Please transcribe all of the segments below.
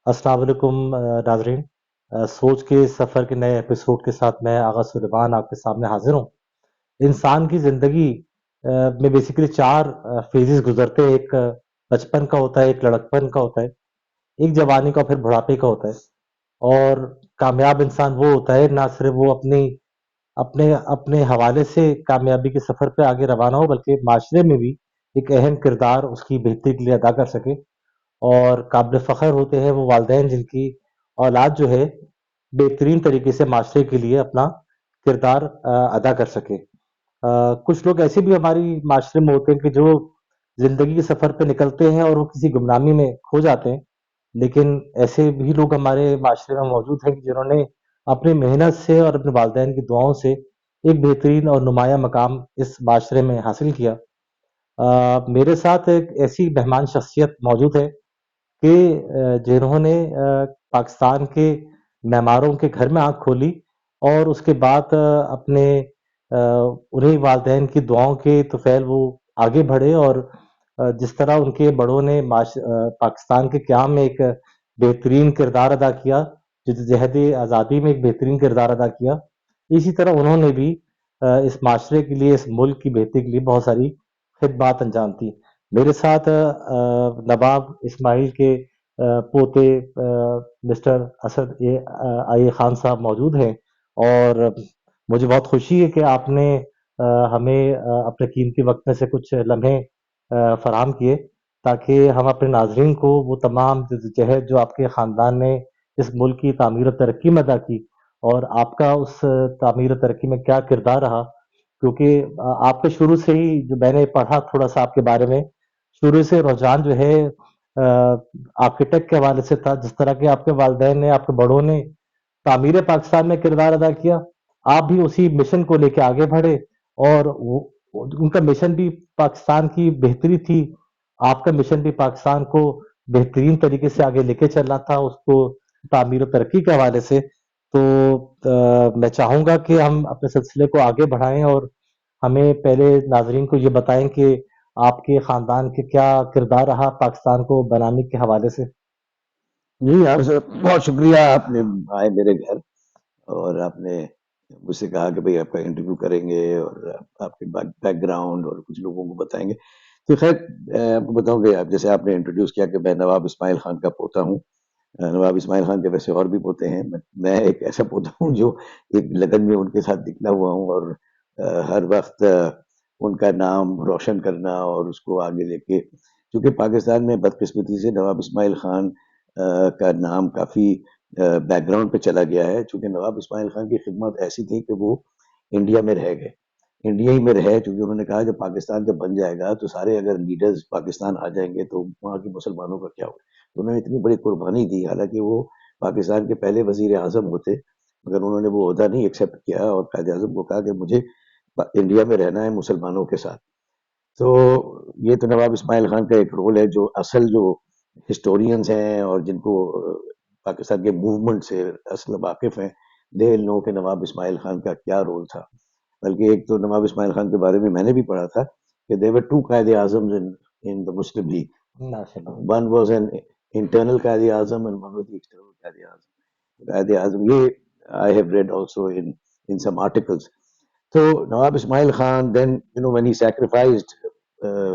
अस्सलाम वालेकुम नाज़रीन। सोच के सफ़र के नए एपिसोड के साथ मैं आगा सुलेमान आपके सामने हाजिर हूँ। इंसान की ज़िंदगी में बेसिकली 4 फ़ेजेस गुज़रते हैं। एक बचपन का होता है, एक लड़कपन का होता है, एक जवानी का, फिर बुढ़ापे का होता है। और कामयाब इंसान वो होता है, ना सिर्फ़ वो अपनी अपने अपने हवाले से कामयाबी के सफ़र पे आगे रवाना हो, बल्कि माशरे में भी एक अहम किरदार उसकी बेहतरी के लिए अदा कर सके। और काबिल फ़ख्र होते हैं वो वालिदैन जिनकी औलाद जो है बेहतरीन तरीके से माशरे के लिए अपना किरदार अदा कर सके। कुछ लोग ऐसे भी हमारी माशरे में होते हैं कि जो ज़िंदगी के सफ़र पे निकलते हैं और वो किसी गुमनामी में खो जाते हैं। लेकिन ऐसे भी लोग हमारे माशरे में मौजूद हैं कि जिन्होंने अपनी मेहनत से और अपने वालिदैन की दुआओं से एक बेहतरीन और नुमाया मकाम इस माशरे में हासिल किया। मेरे साथ एक ऐसी मेहमान शख्सियत मौजूद है कि जिन्होंने पाकिस्तान के मेमारों के घर में आँख खोली और उसके बाद अपने उन्हीं वालिदैन की दुआओं के तुफ़ैल वो आगे बढ़े और जिस तरह उनके बड़ों ने पाकिस्तान के क़याम में एक बेहतरीन किरदार अदा किया, जद्दोजहद आज़ादी में एक बेहतरीन किरदार अदा किया, इसी तरह उन्होंने भी इस माशरे के लिए, इस मुल्क की बेहतरी के लिए बहुत सारी खिदमात अंजाम दी। मेरे साथ नवाब इस्माइल के पोते मिस्टर असद आए खान साहब मौजूद हैं और मुझे बहुत खुशी है कि आपने हमें अपने कीमती वक्त में से कुछ लम्हे फराहम किए ताकि हम अपने नाजरीन को वो तमाम जहद जो आपके ख़ानदान ने इस मुल्क की तामीर और तरक्की में अदा की और आपका उस तामीर और तरक्की में क्या किरदार रहा, क्योंकि आपके शुरू से ही जो मैंने पढ़ा थोड़ा सा आपके बारे में, शुरू से रुझान जो है आर्किटेक्ट के हवाले से था। जिस तरह के आपके वालिदैन ने, आपके बड़ों ने तामीर पाकिस्तान में किरदार अदा किया, आप भी उसी मिशन को लेके आगे बढ़े और उनका मिशन भी पाकिस्तान की बेहतरी थी। आपका मिशन भी पाकिस्तान को बेहतरीन तरीके से आगे लेके चलना था, उसको तामीर और तरक्की के हवाले से। तो मैं चाहूँगा कि हम अपने सिलसिले को आगे बढ़ाएँ और हमें पहले नाज़रीन को ये बताएँ कि आपके ख़ानदान के क्या किरदार रहा पाकिस्तान को बनाने के हवाले से? जी, आपसे बहुत शुक्रिया। आपने आए मेरे घर और आपने मुझसे कहा कि भाई आपका इंटरव्यू करेंगे और आपके बैकग्राउंड और कुछ लोगों को बताएंगे। तो खैर, आपको बताऊं कि आप जैसे आपने इंट्रोड्यूस किया कि मैं नवाब इस्माइल खान का पोता हूँ। नवाब इस्माइल खान के वैसे और भी पोते हैं। मैं एक ऐसा पोता हूँ जो एक लगन में उनके साथ निकला हुआ हूँ और हर वक्त उनका नाम रोशन करना और उसको आगे लेके, क्योंकि पाकिस्तान में बदकिस्मती से नवाब इस्माइल खान का नाम काफ़ी बैकग्राउंड पे चला गया है, चूँकि नवाब इस्माइल खान की खिदमत ऐसी थी कि वो इंडिया में रह गए। इंडिया ही में रहे, क्योंकि उन्होंने कहा जब पाकिस्तान जब बन जाएगा तो सारे अगर लीडर्स पाकिस्तान आ जाएंगे तो वहाँ के मुसलमानों का क्या होगा। तो उन्होंने इतनी बड़ी कुर्बानी दी, हालांकि वो पाकिस्तान के पहले वजीर आजम होते, मगर उन्होंने वो ओहदा नहीं एक्सेप्ट किया और कायद आजम को कहा कि मुझे इंडिया में रहना है मुसलमानों के साथ। तो ये तो नवाब इस्माइल खान का एक रोल है। जो असल जो हिस्टोरियंस हैं और जिनको पाकिस्तान के मूवमेंट से असल वाकिफ हैं, दे नो के नवाब इस्माइल खान का क्या रोल था। बल्कि एक तो नवाब इस्माइल खान के बारे में मैंने भी पढ़ा था कि there were two Quaid-e Azam in the Muslim League. माशाल्लाह। One was an internal Quaid-e Azam and one was the external Quaid-e Azam. ये I have read also in some articles. So Nawab Ismail Khan, then when he sacrificed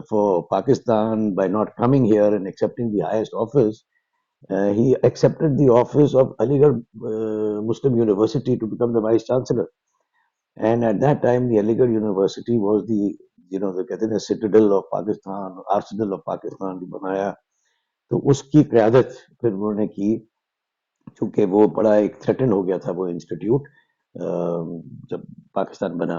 for Pakistan by not coming here and accepting the highest office, he accepted the office of Aligarh Muslim University to become the vice chancellor. And at that time, the Aligarh University was the कहते हैं citadel of Pakistan, arsenal of Pakistan भी बनाया। तो उसकी क़यादत फिर उन्होंने की, चूंकि वो बड़ा एक थ्रेटन हो गया था वो इंस्टीट्यूट जब पाकिस्तान बना।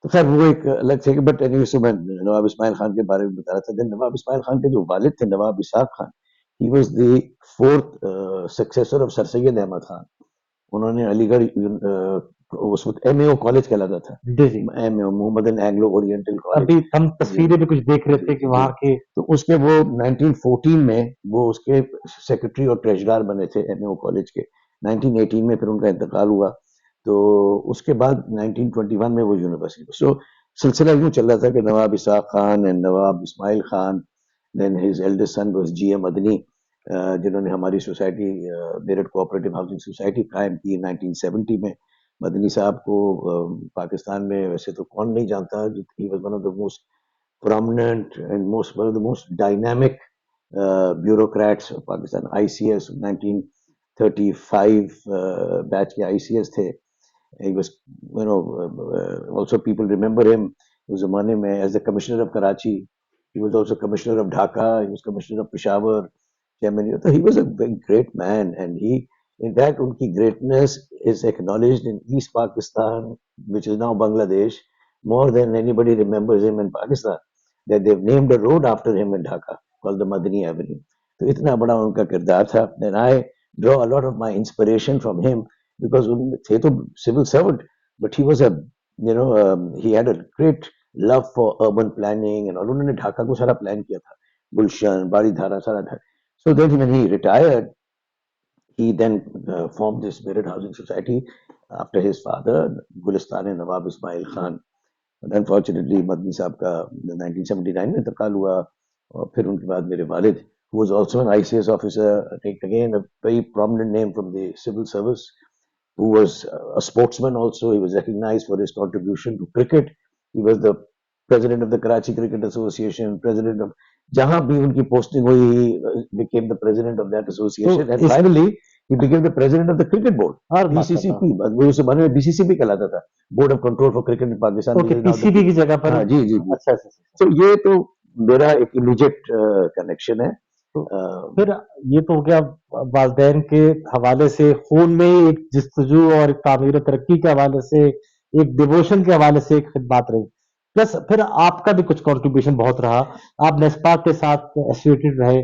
तो खैर वो एक अलग थे। बट एनीवे, सो मैं नवाब इस्माइल खान के बारे में बता रहा था। देन नवाब इस्माइल खान के जो वालिद थे Nawab Ishaq Khan, he was the fourth successor of sir Syed Ahmed Khan. उन्होंने अलीगढ़ उस वक्त एमएओ कॉलेज कहलाता था, जी, जी। एमएओ मोहम्मदन एंग्लो ओरिएंटल अभी कॉलेज। हम जी तस्वीरें भी कुछ देख रहे जी थे कि जी। वहाँ के तो उसके वो 1914 में वो उसके सेक्रेटरी और ट्रेजरार बने थे एमएओ कॉलेज के। 1918 में फिर उनका इंतकाल हुआ। तो उसके बाद 1921 में वो यूनिवर्सिटी। सो सिलसिला यूं चल रहा था कि Nawab Ishaq Khan and Nawab Ismail Khan, then his eldest son was GA Madani. जिन्होंने हमारी society Meerut cooperative housing society कायम की 1970 में। मदनी साहब को पाकिस्तान में वैसे तो कौन नहीं जानता, he was one of the most prominent and one of the most dynamic bureaucrats of Pakistan. ICS 1935 batch के ICS थे। He was, also people remember him उस जमाने में as the commissioner of Karachi. He was also commissioner of Dhaka. He was commissioner of Peshawar. Chairman. So he was a very great man, and he, in fact, unki greatness is acknowledged in East Pakistan, which is now Bangladesh, more than anybody remembers him in Pakistan. That they've named a road after him in Dhaka called the Madani Avenue. तो इतना बड़ा उनका किरदार था. Then I draw a lot of my inspiration from him because थे तो civil servant, but he was a, he had a great love for urban planning, and उन्होंने ढाका को सारा प्लान किया था, गुलशन, बाड़ी धारा, सारा Dhaka. So then when he retired, he then formed this Merit Housing Society after his father, Gulistan and Nawab Ismail Khan. But unfortunately, Madani साहब का 1979 में इंतकाल हुआ, और फिर उनके बाद मेरे वालिद, who was also an ICS officer, I think again a very prominent name from the civil service, who was a sportsman also. He was recognized for his contribution to cricket. He was the president of the Karachi Cricket Association, president of जहां भी उनकी posting हुई, he became the president of that association, and finally he became the president of the cricket board, और BCCP. वो उस जमाने में BCCP कहलाता था, Board of Control for Cricket in Pakistan. Okay, PCB की जगह पर. हाँ जी जी जी. अच्छा अच्छा. तो ये तो मेरा एक इमीडिएट कनेक्शन है. फिर ये तो हो गया वालदैन के हवाले से, खून में ही एक जस्तजू और एक तामीर तरक्की के हवाले से, एक डिवोशन के हवाले से एक खिदमत रही. प्लस फिर आपका भी कुछ कंट्रीब्यूशन बहुत रहा. आप नेस्पा के साथ एसोसिएटेड रहे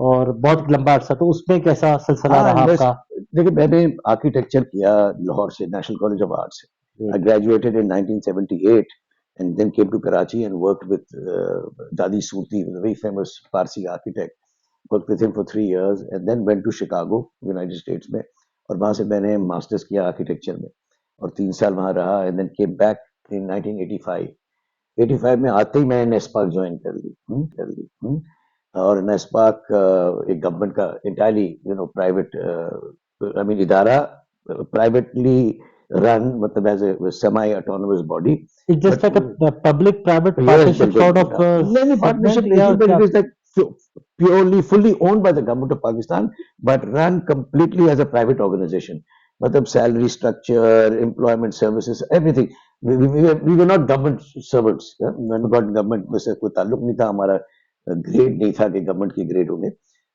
और बहुत लंबा अर्सा, तो उसमें कैसा सिलसिला रहा आपका? देखिए, मैंने आर्किटेक्चर किया लाहौर से, नेशनल कॉलेज ऑफ आर्ट से. I graduated in 1978 and then came to Karachi and worked with Dadi Suti, a very famous Parsi architect. Worked with him for 3 years and then went to Chicago, United States में, और वहाँ से मैंने masters किया architecture में और 3 साल वहाँ रहा, and then came back in 1985. 85 में आते ही मैं नेस्पाक ज्वाइन कर ली. और नेस्पाक एक गवर्नमेंट का इंटायरली प्राइवेट, आई मीन इदारा, प्राइवेटली run, मतलब as a semi-autonomous body. It's just like a public-private partnership sort of. Partnership, but it is like purely, fully owned by the government of Pakistan, but run completely as a private organization. मतलब salary structure, employment services, everything. We were not government servants. Not government में से कोई ताल्लुक नहीं था हमारा, grade नहीं था कि गवर्नमेंट की ग्रेड होंगे.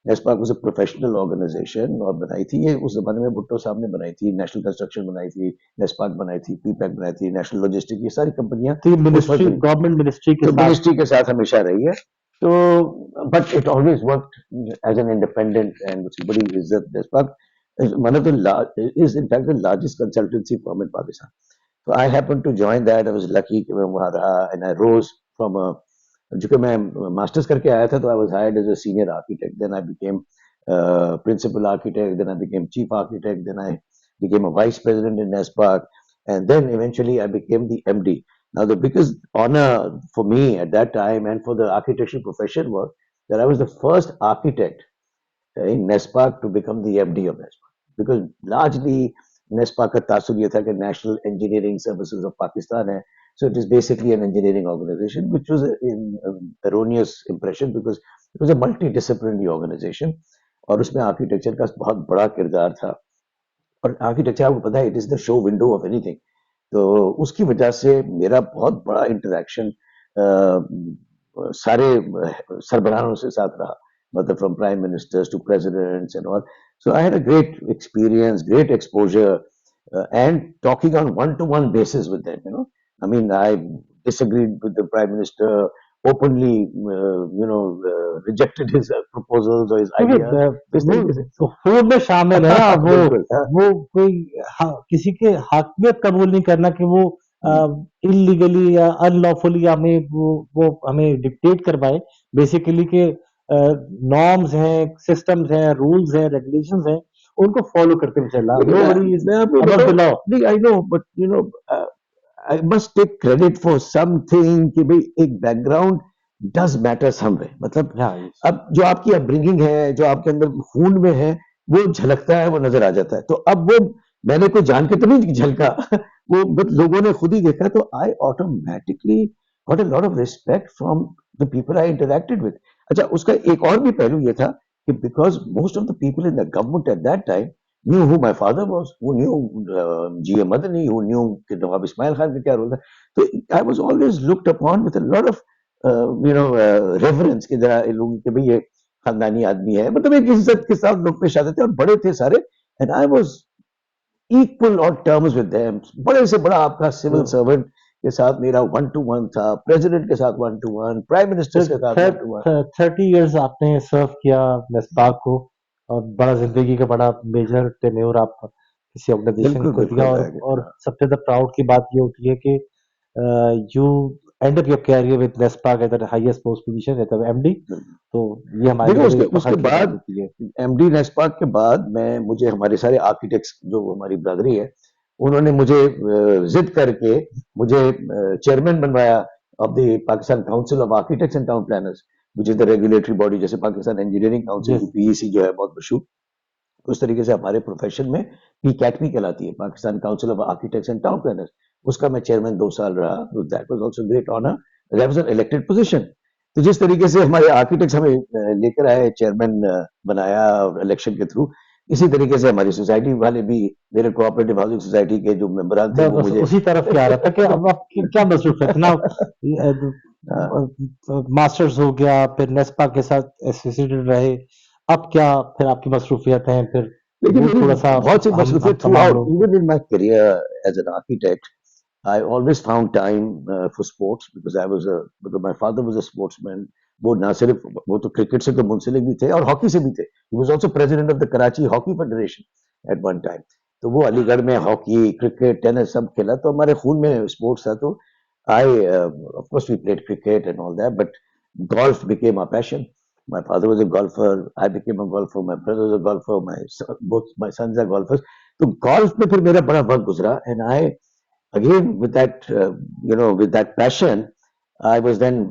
NESPAK was a professional organization और बनाई थी ये उस जमाने में भुट्टो साहब ने बनाई थी. नेशनल कंस्ट्रक्शन बनाई थी, नेस्पाक बनाई थी, पीपैक बनाई थी, नेशनल लॉजिस्टिक, ये सारी कंपनियां मिनिस्ट्री, गवर्नमेंट मिनिस्ट्री के साथ हमेशा रही है. तो but it always worked as an independent, and उसकी बड़ी इज्जत. NESPAK one of the is in fact the largest consultancy firm in Pakistan. So I happened to join that. I was lucky कि मैं वहाँ रहा, and I rose from a, जो मैं masters करके आया था, तो I was hired as a senior architect. Then I became principal architect. Then I became chief architect. Then I became a vice president in NESPAC, and then eventually I became the MD. Now the biggest honor for me at that time and for the architectural profession was that I was the first architect in NESPAC to become the MD of NESPAC, because largely NESPAC का तासुर ये था कि National Engineering Services of Pakistan है. So it is basically an engineering organization, which was an erroneous impression because it was a multidisciplinary organization और उसमें architecture का बहुत बड़ा किरदार था. और आर्किटेक्चर आपको पता है, it is the show window of anything. तो उसकी वजह से मेरा बहुत बड़ा इंटरेक्शन सारे सरबराहों से साथ रहा, मतलब from prime ministers to presidents and all. So I had a great experience, great exposure, and talking on one-to-one basis with them. I mean, I disagreed with the prime minister openly, rejected his proposals or his ideas. तो food में शामिल है ना वो कोई किसी के हाकिमियत कबूल नहीं करना कि वो इलीगली या अनलॉफुली हमें वो हमें डिक्टेट करवाए. बेसिकली के नॉर्म्स हैं, सिस्टम्स हैं, रूल्स हैं, रेगुलेशंस हैं, उनको फॉलो करते हुए चलना. I know, but I must take credit for something कि भाई एक बैकग्राउंड डज मैटर समवे, मतलब हाँ, अब जो आपकी अपब्रिंगिंग है, जो आपके अंदर खून में है, वो झलकता है, वो नजर आ जाता है। तो अब वो मैंने कोई जान के तो नहीं झलका वो बट लोगों ने खुद ही देखा, तो I automatically got a lot of respect from the people I interacted with. अच्छा, उसका एक और भी पहलू ये था कि because most of the people in the government at that time knew who my father was, who knew G.A. Madani, who knew कि नवाब इस्माइल खान का क्या रोल था। तो I was always looked upon with a lot of reference की जरा लोगों के भाई ये खानदानी आदमी है, मतलब एक इज्जत के साथ लोग पेश आते थे और बड़े थे सारे। And I was equal on terms with them. बड़े से बड़ा आपका सिविल तो सर्वेंट के साथ मेरा वन टू वन था, प्रेसिडेंट के साथ one two one, prime ministers के साथ वन टू वन। 30 इयर्स आपने सर्व किया नेस्पाक को, और बड़ा जिंदगी का बड़ा मेजर टेन्योर आप किसी ऑर्गेनाइजेशन बिल्कुल को दिया, बिल्कुल और सबसे ज्यादा प्राउड की बात ये होती है कि you end up your career with NESPAK at the highest post position at MD. तो ये हमारे देखो लिए उसके बड़ी उसके फखर की बात बाद होती है। एमडी नेस्पाक के बाद मैं मुझे हमारे सारे आर्किटेक्ट्स जो हमारी ब्रदरी है, उन्होंने मुझे जिद करके मुझे चेयरमैन बनवाया of the Pakistan council of architects and town planners, which is the regulatory body, जैसे पाकिस्तान इंजीनियरिंग काउंसिल की जिस पीईसी जो है बहुत मशहूर, उस तरीके से हमारे प्रोफेशन में पीकैटमी कहलाती है, Pakistan council of architects and town planners. उसका मैं चेयरमैन 2 साल रहा, तो that was also great honour, that was an elected position. तो जिस तरीके से हमारे आर्किटेक्ट्स हमें लेकर आए, चेयरमैन बनाया इलेक्शन के थ्रू, इसी तरीके से हमारी सोसाइटी वाले भी, मेरे कोऑपरेटिव हाउसिंग सोसाइटी के जो मेंबरान थे वो बस मुझे उसी तरफ क्या आ रहा था कि अब आप क्या मसरूफ है इतना, हाँ, मास्टर्स हो गया, फिर नेस्पा के साथ एसोसिएटेड रहे, अब क्या फिर आपकी मसरूफियत है, फिर लेकिन वो मेरी थोड़ा सा बहुत सी हम मसरूफियत थ्रू तमाम आउट लोगों को। Even in my career as an architect. I always found time for sports because because my father was a sportsman. वो ना सिर्फ वो तो क्रिकेट से तो मुंसलिक भी थे और हॉकी से भी थे। He was also president of the Karachi Hockey Federation at one time. तो वो अलीगढ़ में हॉकी, क्रिकेट, टेनिस सब खेला, तो हमारे खून में स्पोर्ट्स था। तो I, of course, we played cricket and all that, but golf became our passion. My father was a golfer. I became a golfer. My brother was a golfer. Both my sons are golfers. तो golf में फिर मेरा बड़ा वक्त गुजरा, and I again with that with that passion, I was then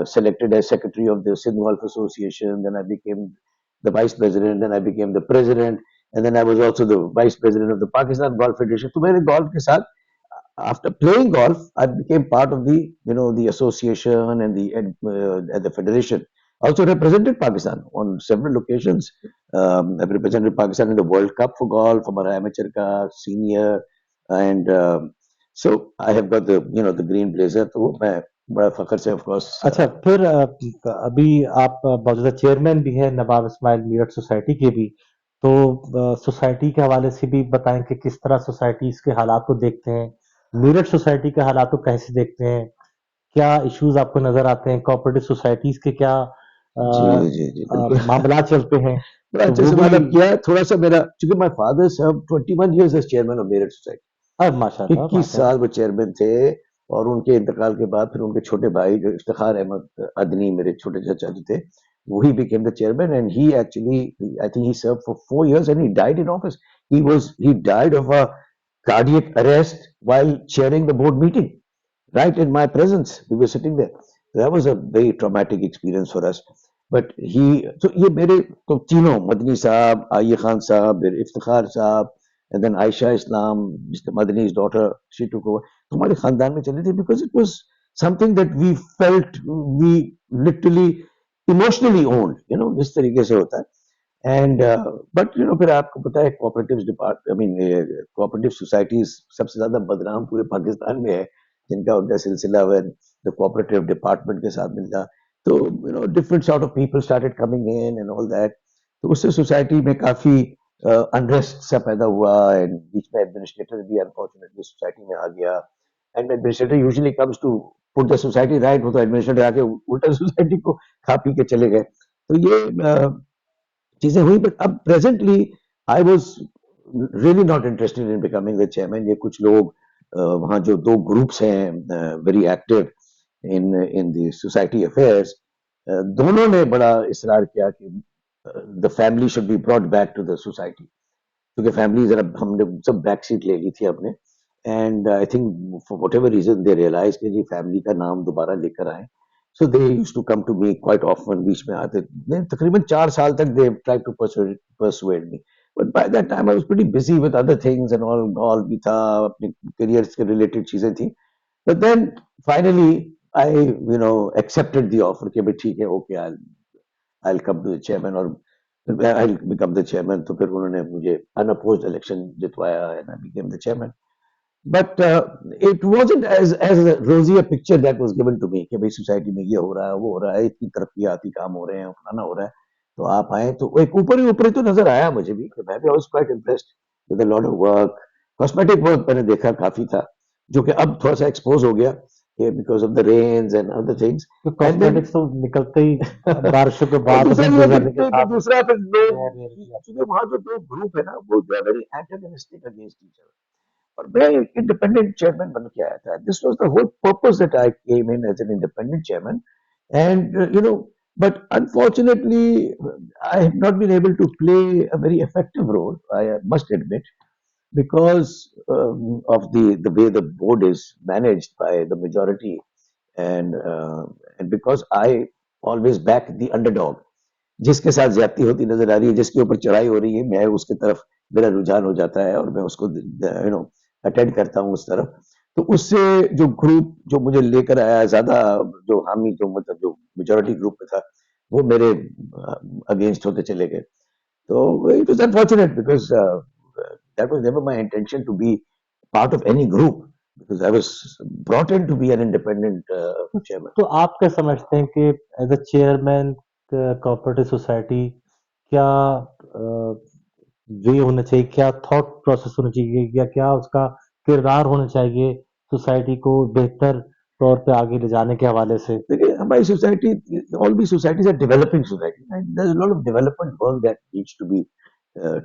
selected as secretary of the Sindh Golf Association. Then I became the vice president. Then I became the president, and then I was also the vice president of the Pakistan Golf Federation. तो मेरे golf के साथ, after playing golf, I became part of the association and the federation. I also represented Pakistan on several occasions. I've represented Pakistan in the World Cup for golf, हमारा amateur का, senior, and so I have got the green blazer. तो मैं बड़ा फखर से of course अच्छा, फिर अभी आप मौजूदा चेयरमैन भी हैं नवाब इस्माइल मीरठ सोसाइटी के भी, तो सोसाइटी के हवाले से भी बताएं कि किस तरह सोसाइटी के हालात को देखते हैं, मीरठ सोसाइटी के हालात को कैसे देखते हैं, क्या इश्यूज आपको नजर आते हैं, कोऑपरेटिव सोसाइटीज के क्या जी जी जी बिल्कुल। मामला चलते हैं, बड़ा तो अच्छे वो से भी। मालूम किया है। थोड़ा सा मेरा, चूंकि my father serve 21 years as chairman of Meerut society, अब माशाल्लाह 21 माशाल्लाह। साल वो चेयरमैन थे। और उनके इंतकाल के बाद फिर उनके छोटे भाई जो इफ्तिखार अहमद अदनी, मेरे छोटे चाचा जी थे, वही became the chairman. And he actually, I think he serve for 4 years and he died in office. He died of a cardiac arrest while chairing the board meeting, right in my presence. We were sitting there. That was a very traumatic experience for us. But so ये मेरे तो तीनों, मदनी साहब, आइए खान साहब, फिर इफ्तिखार साहब, and then Aisha Islam, Mr. Madani's daughter, she took over. तो हमारे खानदान में चली थी because it was something that we felt, we literally emotionally owned, इस तरीके से होता है। एंड बट फिर आपको पता है cooperative depart, I mean cooperative societies सबसे ज्यादा बदनाम पूरे पाकिस्तान में है, जिनका उनका सिलसिला है द कोऑपरेटिव डिपार्टमेंट के साथ मिलता। तो different sort of people started coming in and all that. तो उससे सोसाइटी में काफी अनरेस्ट सा पैदा हुआ, एंड बीच में एडमिनिस्ट्रेटर भी अनफॉर्चुनेटली सोसाइटी में आ गया। And administrator usually comes to put the society right, हो तो एडमिनिस्ट्रेटर आके उल्टा सोसाइटी को खा पी के चले गए। तो ये चीजें हुई। बट अब presently I was really not interested in becoming the chairman. ये कुछ लोग वहाँ जो दो ग्रुप्स हैं very active in the society affairs, दोनों ने बड़ा इसरार किया कि the family should be brought back to the society, क्योंकि फैमिली जरा, हमने सब बैक सीट ले ली थी अपने। And I think for whatever reason they realise कि जी फैमिली का नाम दोबारा लेकर आए। So they used to come to me quite often. बीच में आते they तकरीबन 4 साल तक they tried to persuade me. But by that time I was pretty busy with other things and all भी था अपने career से related चीजें थी. But then finally I accepted the offer कि भाई ठीक है okay I'll come to the chairman or I'll become the chairman. तो फिर उन्होंने मुझे unopposed election जितवाया and I became the chairman. But it wasn't as rosy a picture that was given to me कि भाई सोसाइटी में ये हो रहा है वो हो रहा है इतनी तरक्याती काम हो रहे हैं फलाना हो रहा है तो आप आए तो एक ऊपर ही तो नजर आया मुझे भी कि मैं भी I was quite impressed with a lot of work cosmetic work मैंने देखा काफी था जो कि अब थोड़ा सा एक्सपोज हो गया because of the rains and other things तो एंड देन कॉस्मेटिक्स तो निकलते ही बारिशों के और बाद दूसरा दिन ये है गुजरने के कि साथ दूसरा फिर लोग रेयर रेयर किया। क्योंकि वहां जो दो ग्रुप है ना वो they are very antagonistic against each और मैं एक इंडिपेंडेंट चेयरमैन बन के आया था this was the whole purpose that I came in as an independent chairman and but unfortunately I have not been able to play a very effective role I must admit because of the way the board is managed by the majority and because I always back the underdog जिसके साथ ज्यादती होती नजर आ रही है जिसके ऊपर चढ़ाई हो रही है मैं उसकी तरफ मेरा रुझान हो जाता है और मैं उसको अटेंड करता हूँ उस तरफ तो उससे जो ग्रुप जो मुझे लेकर आया ज्यादा जो हामी जो मतलब जो मेजोरिटी ग्रुप में था वो मेरे अगेंस्ट होते चले गए तो it was unfortunate because that was never my intention to be part of any group because I was brought in to be an independent chairman. तो आप क्या समझते हैं कि as a chairman cooperative society क्या वे होना चाहिए, क्या थॉट प्रोसेस होना चाहिए, या क्या उसका किरदार होना चाहिए सोसाइटी को बेहतर तौर पे आगे ले जाने के हवाले से? देखिए हमारी society all the societies are developing society and there is a lot of development work that needs to be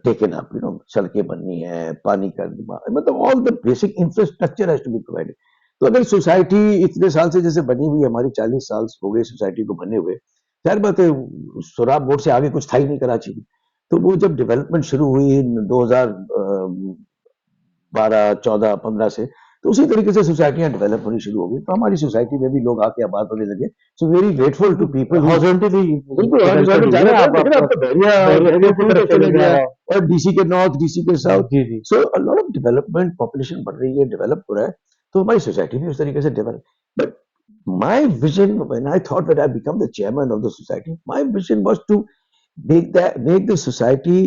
taken up सड़कें बननी है पानी का मतलब all the basic infrastructure has to be provided तो अगर सोसाइटी इतने साल से जैसे बनी हुई हमारी 40 साल हो गए सोसाइटी को बने हुए जाहिर बात है सोराब बोर्ड से आगे कुछ था ही नहीं कराची में तो वो जब डेवलपमेंट शुरू हुई 2012 14 15 से तो उसी तरीके से सोसाइटियां डेवलप होनी शुरू हो गई तो हमारी सोसाइटी में भी लोग आके आबाद होने लगे so very grateful to people horizontally बिल्कुल हमारे डेवलपमेंट सोसाइटी हुई जा है, रहा था आप लेकिन अब तो बहरिया और बहरिया की पुल तरफ तक चले चले गए गया आप। और डीसी के नॉर्थ डीसी के साउथ जी जी। So a lot of development population बढ़ रही है डेवलप हो रहा है तो हमारी सोसाइटी भी उस तरीके से develop but my vision when I thought that I become the chairman of the society my vision was to make the society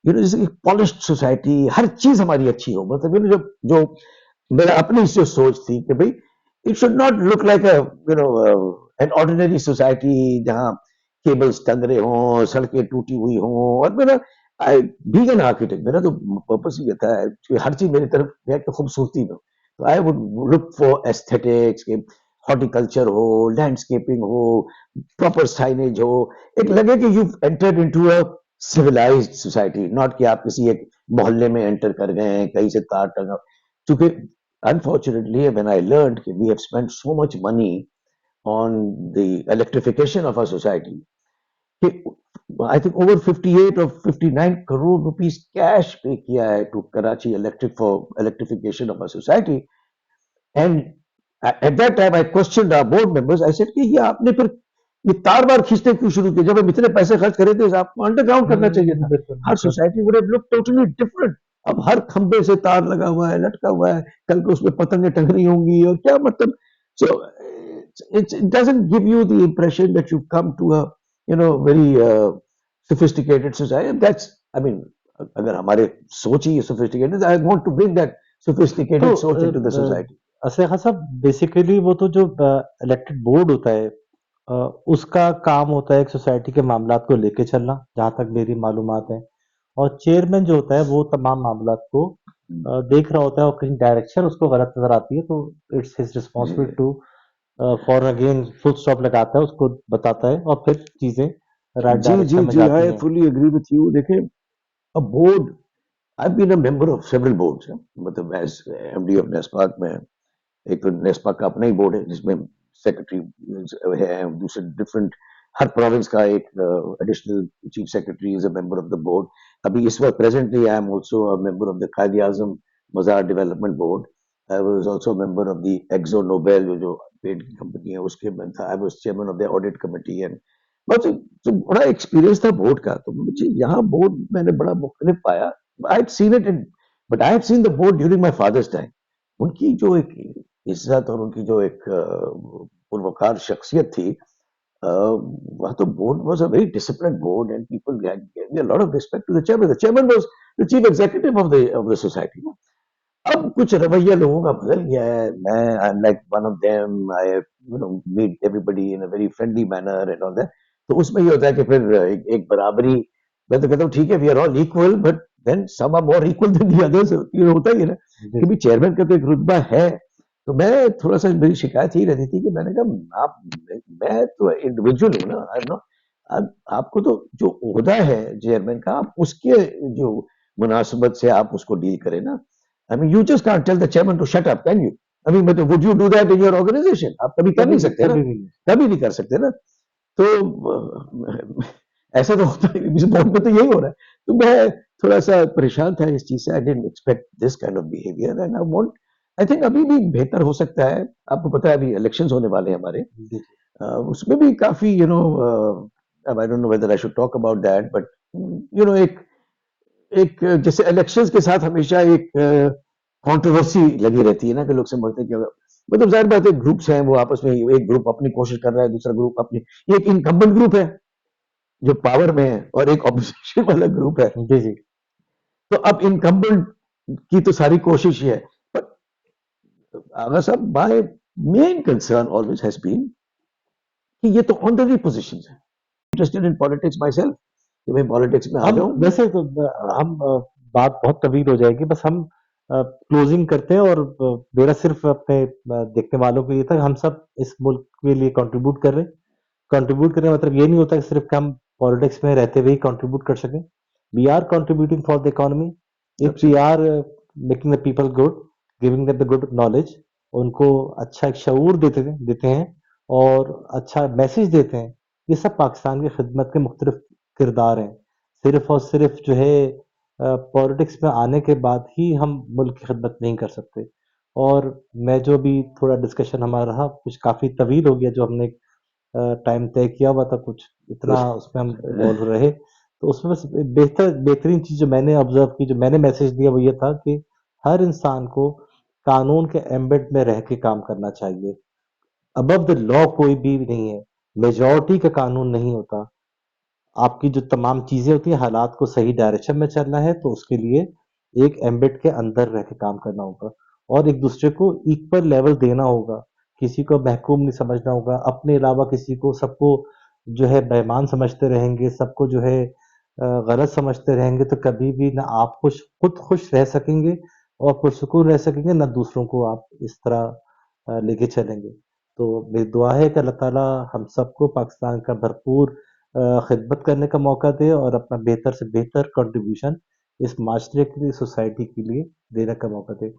जैसे पॉलिश्ड सोसाइटी हर चीज हमारी अच्छी हो मतलब जो मेरा अपनी जो सोच थी कि भाई it should not look like an ordinary society जहाँ केबल्स टंग रहे हों सड़कें टूटी हुई हों और मेरा आई बीइंग एन आर्किटेक्ट मेरा तो पर्पस ही था कि हर चीज मेरी तरफ है कि खूबसूरती में तो I would look for aesthetics के हॉर्टिकल्चर हो लैंडस्केपिंग हो प्रॉपर साइनेज हो एक लगे कि you entered into a civilised society not कि आप किसी एक मोहल्ले में एंटर कर गए हैं कहीं से तार टंगा क्योंकि unfortunately when I learned that we have spent so much money on the electrification of our society I think over 58 or 59 crore rupees cash pay kiya hai to Karachi electric for electrification of our society and at that time I questioned our board members I said कि ये आपने फिर ये तार बार खींचने क्यों शुरू किया जब हम इतने पैसे खर्च करे थे आपको अंडरग्राउंड करना चाहिए था बिल्कुल हर बिल्कुल। Society would have look totally different अब हर खंबे से तार लगा हुआ है लटका हुआ है कल को उसमें पतंगे टंग रही होंगी और क्या मतलब so it doesn't give you the impression that you've come to a very sophisticated society and that's I mean अगर हमारे सोच ही sophisticated I want to bring that तो sophisticated सोच into the society Aslam Khan साहब बेसिकली वो तो जो इलेक्टेड बोर्ड होता है अ, उसका काम होता है एक सोसाइटी के मामलात को लेके चलना, जहाँ तक मेरी मालूमात है। और चेयरमैन जो होता है वो तमाम मामलात को देख रहा होता है, और कहीं डायरेक्शन उसको गलत नजर आती है तो it's his responsibility to for again full stop लगाता है, उसको बताता है और फिर चीजें राइट जी डायरेक्शन जी में जी जाती आई हैं। फुली एग्री विथ यू देखिए a board I've been a member of several boards मतलब as MD of NESPAC में एक तो NESPAC का अपना ही बोर्ड है जिसमें सेक्रेटरी है दूसरे डिफरेंट हर प्रोविंस का एक additional chief secretary is a member of the board अभी इस वक्त presently I am also a member of the Quaid Azam Mazar development board I was also member of the Akzo Nobel, जो पेंट की company है उसके मैं था। I was chairman of the audit committee and बस जो बड़ा एक्सपीरियंस था बोर्ड का। तो मुझे यहाँ बोर्ड मैंने बड़ा मुख्तलिफ पाया। I had seen it in, but I had seen the board during my father's time. उनकी जो एक इज्जत और उनकी जो एक पुरवकार शख्सियत थी, वहाँ तो board was a very disciplined board and people gave a lot of respect to the chairman. The chairman was the chief executive of the society. अब कुछ रवैया लोगों का बदल गया है। मैं I am like one of them, I meet everybody in a very friendly manner and all that. तो उसमें ये होता है कि फिर एक बराबरी। मैं तो कहता हूँ ठीक है, we are all equal, but then some are more equal than the others. ये होता ही है ना जी, कि भी चेयरमैन का तो एक रुतबा है। तो मैं थोड़ा सा, मेरी शिकायत यही रहती थी कि मैंने कहा आप, मैं तो इंडिविजुअल हूँ ना, आई एम नॉट। आपको तो जो ओहदा है चेयरमैन का, आप उसके जो मुनासिबत से आप उसको डील करें ना। I mean, you just can't tell the chairman to shut up, can you? I mean, but would you do that in your organization? आप कभी कर कभी नहीं भी सकते ना, कभी भी नहीं। कभी नहीं कर सकते ना। तो ऐसा तो होता है, इस बोर्ड में तो यही हो रहा है। तो मैं थोड़ा सा परेशान था इस चीज से। I didn't expect this kind of behaviour and I want, I think अभी भी बेहतर हो सकता है। आपको पता है अभी इलेक्शंस होने वाले हैं हमारे। जी, जी। उसमें भी काफी I don't know whether I should talk about that, but एक एक जैसे इलेक्शंस के साथ हमेशा एक कंट्रोवर्सी लगी रहती है ना, कि लोग समझते हैं कि मतलब जाहिर बात है, ग्रुप्स हैं वो आपस में, एक ग्रुप अपनी कोशिश कर रहा है, दूसरा ग्रुप अपनी। ये एक इनकम्बेंट ग्रुप है जो पावर में है, और एक ऑपोजिशन वाला ग्रुप है। जी, जी। तो अब इनकम्बेंट की तो सारी कोशिश ये है। But Agha Sahab, my main concern always has been कि ये तो ऑनररी पोजीशन है। Interested in politics myself, कि मैं पॉलिटिक्स में आ हम जाऊं। वैसे तो हाँ। हम बात बहुत तवील हो जाएगी, बस हम क्लोजिंग करते हैं। और मेरा सिर्फ अपने देखने वालों के लिए था, हम सब इस मुल्क के लिए कंट्रीब्यूट कर रहे हैं। कंट्रीब्यूट करने का मतलब ये नहीं होता कि सिर्फ हम पॉलिटिक्स में रहते हुए ही कंट्रीब्यूट कर सकें। We are contributing for the economy if we absolutely. Are making the people good, giving them the good knowledge. उनको अच्छा एक शऊर देते हैं और अच्छा मैसेज देते हैं। ये सब पाकिस्तान की खिदमत के मुख्तलिफ किरदार हैं। सिर्फ और सिर्फ जो है पॉलिटिक्स में आने के बाद ही हम मुल्क की खिदमत नहीं कर सकते। और मैं जो भी थोड़ा डिस्कशन हमारा रहा, कुछ काफ़ी तवील हो गया, जो हमने टाइम तय किया हुआ था, कुछ इतना उसमें हम इन्वॉल्व रहे। तो उसमें बस बेहतरीन चीज़ जो मैंने ऑब्जर्व की, जो मैंने मैसेज दिया, वो ये था कि हर इंसान को कानून के एम्बेड में रह के काम करना चाहिए। अबव द लॉ कोई भी नहीं है। मेजॉरिटी का कानून नहीं होता। आपकी जो तमाम चीज़ें होती हैं, हालात को सही डायरेक्शन में चलना है तो उसके लिए एक एम्बेड के अंदर रह के काम करना होगा और एक दूसरे को इक्वल लेवल देना होगा। किसी को महकूम नहीं समझना होगा, अपने अलावा किसी को, सबको जो है बेईमान समझते रहेंगे, सबको जो है गलत समझते रहेंगे, तो कभी भी ना आप खुद खुश रह सकेंगे और पुरसुकून रह सकेंगे, ना दूसरों को आप इस तरह लेके चलेंगे। तो मेरी दुआ है कि अल्लाह ताला हम सबको पाकिस्तान का भरपूर खिदमत करने का मौका दे और अपना बेहतर से बेहतर कंट्रीब्यूशन इस माशरे के लिए, सोसाइटी के लिए देने का मौका दे।